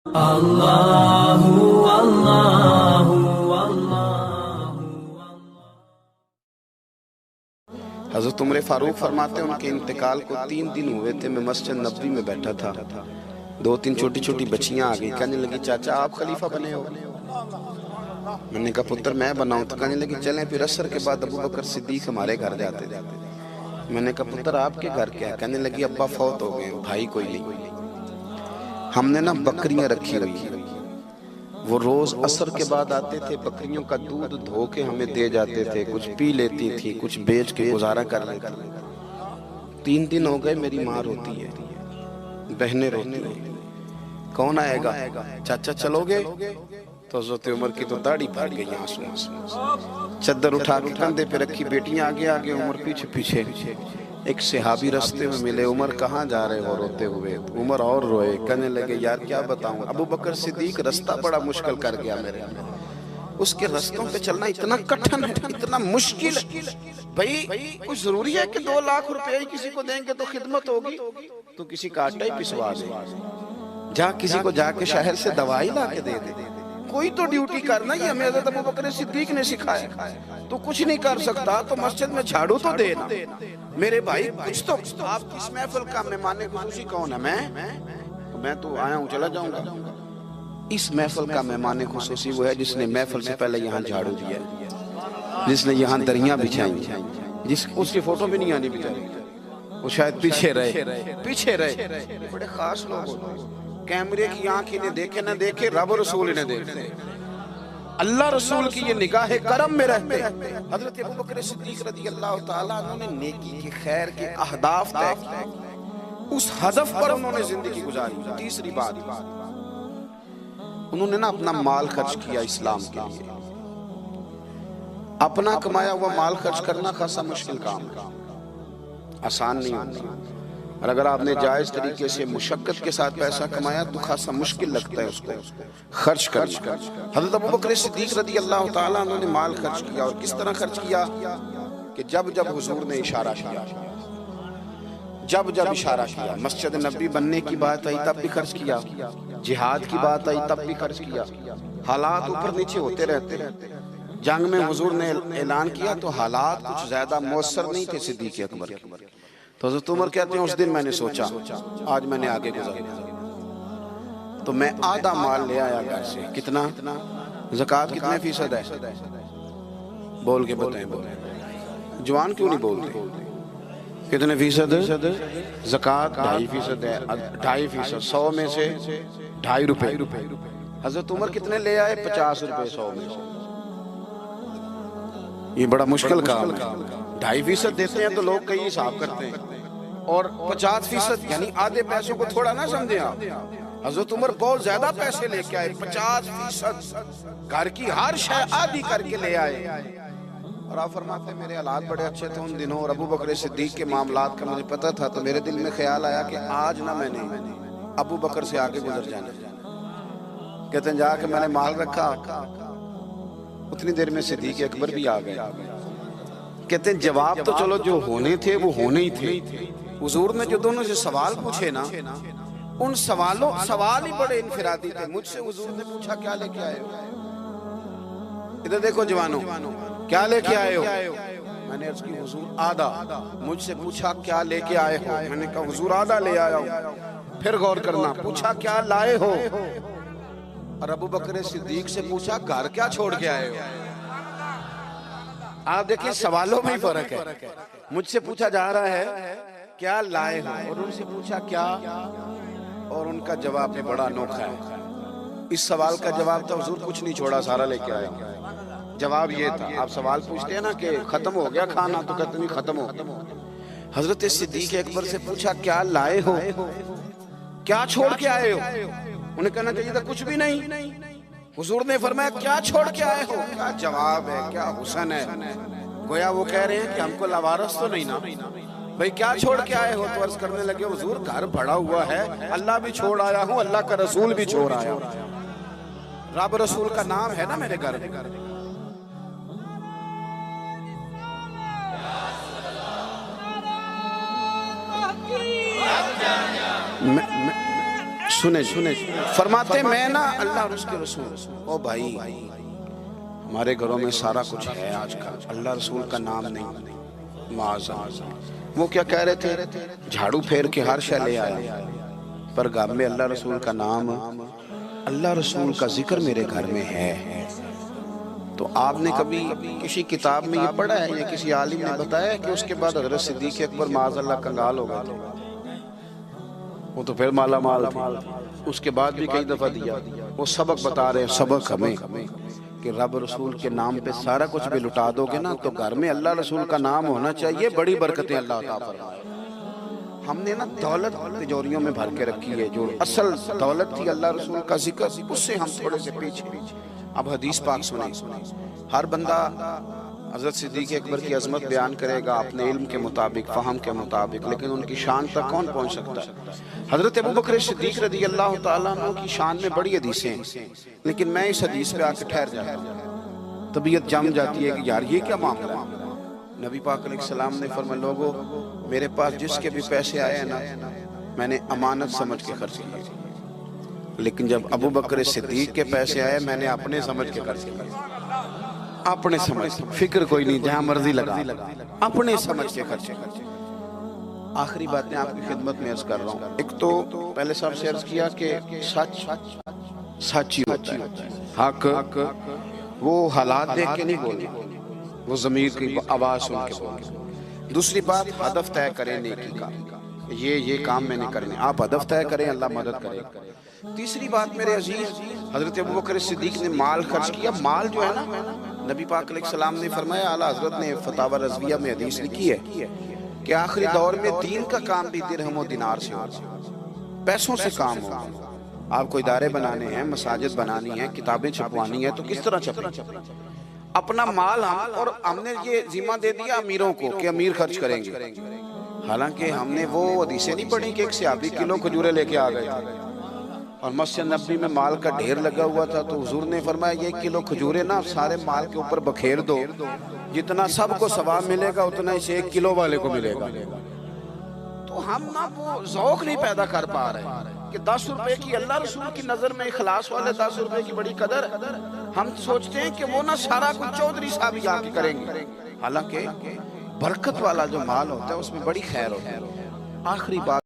اللہ اللہ اللہ۔ حضرت عمر فاروق فرماتے ہیں ان کے انتقال کو 3 دن ہوئے تھے، میں مسجد نبوی میں بیٹھا تھا، 2-3 چھوٹی چھوٹی بچیاں آ گئی، کہنے لگی چاچا آپ خلیفہ بنے ہو؟ میں نے کہا پتر میں بناؤں؟ تو کہنے لگی چلیں پھر عصر کے بعد ابو بکر صدیق ہمارے گھر جاتے تھے۔ میں نے کہا پتر آپ کے گھر کیا ہے؟ کہنے لگی ابا فوت ہو گئے، بھائی کوئی نہیں، ہم نے نا بکریاں رکھی ہوئی ہیں، وہ روز عصر کے بعد آتے تھے، بکریوں کا دودھ دھو کے ہمیں دے جاتے تھے، کچھ پی لیتی تھی، کچھ بیچ کے گزارا کر لیتی۔ 3 دن ہو گئے، میری ماں روتی ہے، بہنیں روتی ہیں، کون آئے گا؟ چاچا چلو گے؟ تو حضرت عمر کی تو داڑھی بھر گئی آنسوں سے، چادر اٹھا کے کندھے پہ رکھی، بیٹیاں آگے آگے، عمر پیچھے پیچھے۔ ایک صحابی رستے میں ملے، عمر کہاں جا رہے ہو روتے ہوئے؟ عمر اور روئے، کہنے لگے یار کیا بتاؤں، ابو بکر صدیق رستہ بڑا مشکل کر گیا میرے، اس کے رستوں پہ چلنا اتنا کٹھن ہے، اتنا مشکل ہے۔ بھئی کچھ ضروری ہے کہ 2 لاکھ روپے ہی کسی کو دیں گے تو خدمت ہوگی؟ تو کسی کا آٹا ہی پسوا دے، جا کسی کو جا کے شہر سے دوائی لا کے دے دے، کوئی تو ڈیوٹی کرنا، یہ ہمیں حضرت ابو بکر صدیق نے سکھایا۔ تو کچھ نہیں کر سکتا تو مسجد میں جھاڑو تو دینا، میرے بھائی کچھ تو۔ آپ کی اس محفل کا مہمان خصوصی کون ہے؟ میں تو آیا ہوں چلا جاؤں گا۔ اس محفل کا مہمان خصوصی وہ ہے جس نے محفل سے پہلے یہاں جھاڑو دیا، جس نے یہاں دریاں بچھائیں، اس کی فوٹو بھی نہیں آنی بیچاری، وہ شاید پیچھے رہے، بڑے خاص لوگ ہوتے ہیں۔ کیمرے کی آنکھ انہیں دیکھے نہ دیکھے، رب رسول انہیں دیکھتے، اللہ رسول کی یہ نگاہ کرم میں رہتے۔ حضرت ابو بکر صدیق رضی اللہ تعالیٰ عنہ نے نیکی کے خیر کے اہداف طے کیے، اس ہدف پر انہوں نے زندگی گزاری۔ تیسری بات، انہوں نے نا اپنا مال خرچ کیا اسلام کے لیے۔ اپنا کمایا ہوا مال خرچ کرنا خاصا مشکل کام ہے، آسان نہیں ہوتا، اور اگر آپ نے جائز طریقے سے مشقت کے ساتھ پیسہ کمایا تو خاصا مشکل لگتا ہے اس کو خرچ کرنا۔ حضرت ابو بکر صدیق رضی اللہ تعالیٰ عنہ نے مال خرچ کیا، اور کس طرح خرچ کیا کہ جب حضور نے اشارہ کیا، جب اشارہ کیا، مسجد نبوی بننے کی بات آئی تب بھی خرچ کیا، جہاد کی بات آئی تب بھی خرچ کیا۔ حالات اوپر نیچے ہوتے رہتے، جنگ میں حضور نے اعلان کیا تو حالات کچھ زیادہ مؤثر نہیں تھے صدیق اکبر کے۔ تو حضرت عمر کہتے ہیں اس دن میں نے سوچا آج میں نے آگے گزارنا، تو میں آدھا مال لے آیا گھر سے۔ کتنا؟ زکوٰۃ کتنے فیصد ہے؟ بول کے بتائیں، جوان کیوں نہیں بولتے؟ کتنے فیصد؟ زکوٰۃ 2.5% ہے، 2.5%، 100 میں سے 2.5 روپے۔ حضرت عمر کتنے لے آئے؟ 50 روپے 100 میں سے۔ یہ بڑا مشکل کام ہے، 2.5% دیتے ہیں تو لوگ کئی حساب کرتے ہیں، اور 50% یعنی آدھے پیسوں کو تھوڑا نہ سمجھیں آپ۔ حضرت عمر بہت زیادہ پیسے لے کے آئے، 50%، گھر کی ہر شے آدھی کر کے لے آئے۔ اور آپ فرماتے ہیں میرے حالات بڑے اچھے تھے ان دنوں، اور ابو بکر صدیق کے معاملات کا مجھے پتہ تھا، تو میرے دل میں خیال آیا کہ آج نہ میں نے ابو بکر سے آگے گزر جانا۔ کہتے ہیں جا کے میں نے مال رکھا، اتنی دیر میں صدیق اکبر بھی آ گئے۔ کہتے ہیں جواب تو چلو جو ہونے تھے وہ ہونے ہی تھے۔ حضور نے جو دونوں سے سوال پوچھے نا، ان سوال ہی بڑے انفرادی تھے۔ مجھ سے حضور نے پوچھا کیا لے کے آئے ہو؟ ادھر دیکھو جوانوں، کیا لے کے آئے ہو؟ میں نے عرض کی حضور آدھا۔ مجھ سے پوچھا کیا لے کے آئے ہو؟ میں نے کہا حضور آدھا لے آیا ہوں۔ پھر غور کرنا، پوچھا کیا لائے ہو؟ اور ابو بکر صدیق سے پوچھا گھر کیا چھوڑ کے آئے ہو؟ آپ دیکھیں سوالوں میں ہی فرق ہے۔ مجھ سے پوچھا جا رہا ہے کیا لائے ہو، اور ان سے پوچھا کیا، اور ان کا جواب بھی بڑا انوکھا ہے۔ اس سوال کا جواب تھا حضور کچھ نہیں چھوڑا، سارا لے کے آیا ہوں۔ جواب یہ تھا، آپ سوال پوچھتے ہیں نا کہ ختم ہو گیا کھانا، تو کہتے نہیں ختم ہو گیا۔ حضرت صدیق اکبر سے پوچھا کیا لائے ہو، کیا چھوڑ کے آئے ہو؟ انہیں کہنا چاہیے تھا کچھ بھی نہیں۔ حضور نے فرمایا کیا چھوڑ کے آئے ہو؟ کیا جواب ہے، کیا حسن ہے، گویا وہ کہہ رہے ہیں کہ ہم کو لوارث تو نہیں نا بھئی، کیا چھوڑ کے آئے ہو؟ تو عرض کرنے لگے حضور گھر بڑا ہوا ہے، اللہ بھی چھوڑ آیا ہوں، اللہ کا رسول بھی چھوڑ آیا ہوں، رب رسول کا نام ہے نا میرے گھر میں۔ سنے فرماتے میں نا اللہ اور اس کے رسول، او بھائی ہمارے گھروں میں سارا کچھ ہے آج کل، اللہ رسول کا نام نہیں، معاذ اللہ۔ وہ کیا کہہ رہے تھے؟ جھاڑو پھیر کے ہر شے لے آیا، پر گھر میں اللہ رسول کا نام، اللہ رسول کا ذکر میرے گھر میں ہے۔ تو آپ نے کبھی کسی کتاب میں یہ پڑھا ہے یا کسی عالم نے بتایا ہے کہ اس کے بعد حضرت صدیق اکبر معاذ اللہ کنگال ہو گئے؟ وہ تو پھر مالا مال تھے، اس کے بعد بھی کئی دفعہ دیا۔ وہ سبق بتا رہے ہیں، سبق ہمیں کہ رب رسول کے نام پہ سارا کچھ بھی لٹا دو گے نا تو گھر میں اللہ رسول کا نام ہونا چاہیے، بڑی برکتیں اللہ عطا فرمائے۔ ہم نے نا دولت تجوریوں میں بھر کے رکھی ہے، جو اصل دولت تھی اللہ رسول کا ذکر، اس سے ہم تھوڑے سے پیچھے۔ اب حدیث پاک سنیں، ہر بندہ حضرت صدیق اکبر کی عظمت بیان کرے گا اپنے علم کے مطابق، فہم کے مطابق، لیکن ان کی شان تک کون پہنچ سکتا ہے؟ حضرت ابوبکر صدیق رضی اللہ تعالیٰ عنہ کی شان میں بڑی حدیثیں ہیں، لیکن میں اس حدیث پہ آ کے ٹھہر جاتا ہوں، طبیعت جم جاتی ہے کہ یار یہ کیا معاملہ ہے۔ نبی پاک علیہ السلام نے فرمایا، لوگوں میرے پاس جس کے بھی پیسے آئے ہیں نا میں نے امانت سمجھ کے خرچ کیے، لیکن جب ابوبکر صدیق کے پیسے آئے میں نے اپنے سمجھ کے خرچ کیے، اپنے سمجھ، فکر کوئی نہیں، جہاں مرضی لگا، اپنے سمجھ کے خرچ۔ آخری باتیں آپ کی خدمت میں عرض کر رہا ہوں۔ ایک تو پہلے صاحب سے عرض کیا کہ سچ سچ ہی ہوتا ہے، حق وہ حالات دیکھ کے نہیں بولے، وہ ضمیر کی آواز سن کے بولے۔ دوسری بات، ہدف طے کریں نیکی کا، یہ کام میں نے کرنے، آپ ہدف طے کریں، اللہ مدد کرے۔ تیسری بات میرے عزیز، حضرت ابوبکر صدیق نے مال خرچ کیا۔ مال جو ہے نا، نبی پاک علیہ السلام نے فرمایا، اعلیٰ حضرت نے فتاوی رضویہ میں حدیث لکھی ہے کہ آخری دور میں دین کا کام بھی درہم و دینار سے ہوگا، پیسوں سے کام ہوگا۔ آپ کو ادارے بنانے ہیں، مساجد بنانی ہیں، کتابیں چھپوانی ہیں، تو کس طرح چھپیں؟ اپنا مال اور ہم نے یہ ذمہ دے دیا امیروں کو کہ امیر خرچ کریں گے، حالانکہ ہم نے وہ حدیثیں نہیں پڑھی کہ ایک صحابی کلو کھجورے لے کے آ گئے اور مسجد نبوی میں مال کا ڈھیر لگا ہوا تھا، تو حضور نے فرمایا یہ کلو کھجورے نا سارے مال کے اوپر بکھیر دو، جتنا سب کو ثواب ملے گا اتنا اسے 1 کلو والے کو ملے گا۔ تو ہم نا وہ ذوق نہیں پیدا کر پا رہے کہ 10 روپے کی اللہ رسول کی نظر میں اخلاص والے 10 روپے کی بڑی قدر، ہم سوچتے ہیں کہ وہ نا سارا کچھ چودھری صاحب جا کے کریں گے، حالانکہ برکت والا جو مال ہوتا ہے اس میں بڑی خیر ہوتی ہے۔ آخری بات